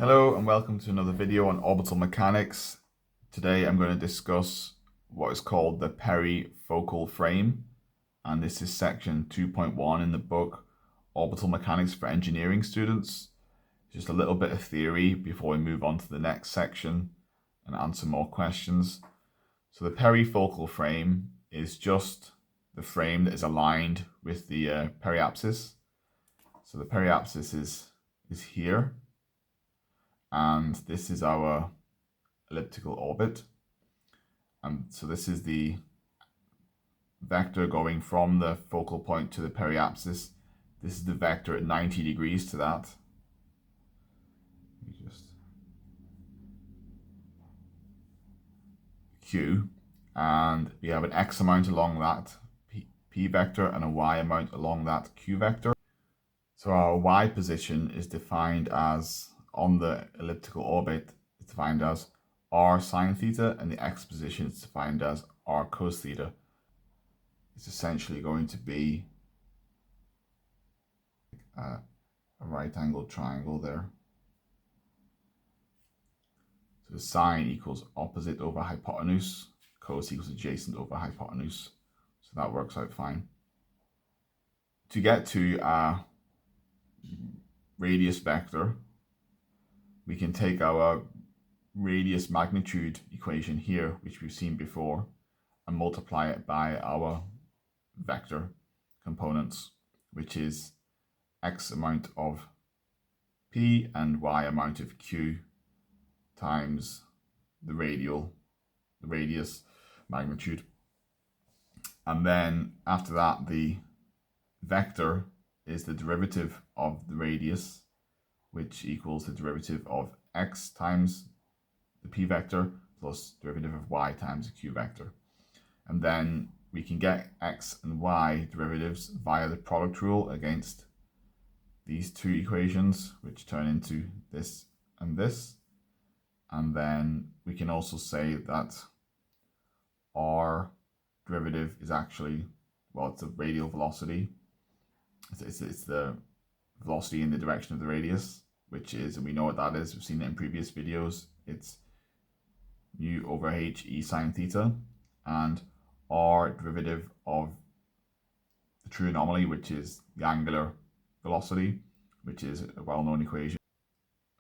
Hello and welcome to another video on orbital mechanics. Today I'm going to discuss what is called the perifocal frame, and this is section 2.1 in the book Orbital Mechanics for Engineering Students. Just a little bit of theory before we move on to the next section and answer more questions. So the perifocal frame is just the frame that is aligned with the periapsis. So the periapsis is here. And this is our elliptical orbit. And so this is the vector going from the focal point to the periapsis. This is the vector at 90 degrees to that. Q. And we have an X amount along that P vector and a Y amount along that Q vector. So our Y position is defined as, on the elliptical orbit, it's defined as r sine theta, and the x position is defined as r cos theta. It's essentially going to be a right angled triangle there. So sine equals opposite over hypotenuse, cos equals adjacent over hypotenuse. So that works out fine. To get to a radius vector, we can take our radius magnitude equation here, which we've seen before, and multiply it by our vector components, which is x amount of p and y amount of q times the radius magnitude. And then after that, the vector is the derivative of the radius, which equals the derivative of x times the p vector plus derivative of y times the q vector. And then we can get x and y derivatives via the product rule against these two equations, which turn into this and this. And then we can also say that r derivative is actually, well, it's the radial velocity. It's the velocity in the direction of the radius, which is, and we know what that is, we've seen it in previous videos, it's mu over h e sine theta, and r derivative of the true anomaly, which is the angular velocity, which is a well-known equation,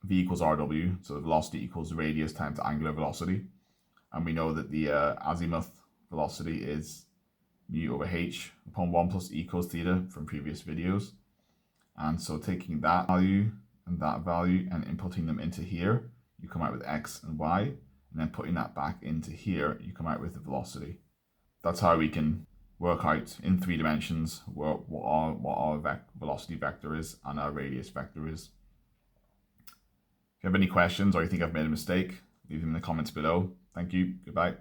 v equals rw, so the velocity equals the radius times angular velocity. And we know that the azimuth velocity is mu over h upon 1 plus e cos theta from previous videos. And so taking that value and that value and inputting them into here, you come out with x and y, and then putting that back into here, you come out with the velocity. That's how we can work out in 3 dimensions what our velocity vector is and our radius vector is. If you have any questions or you think I've made a mistake, leave them in the comments below. Thank you. Goodbye.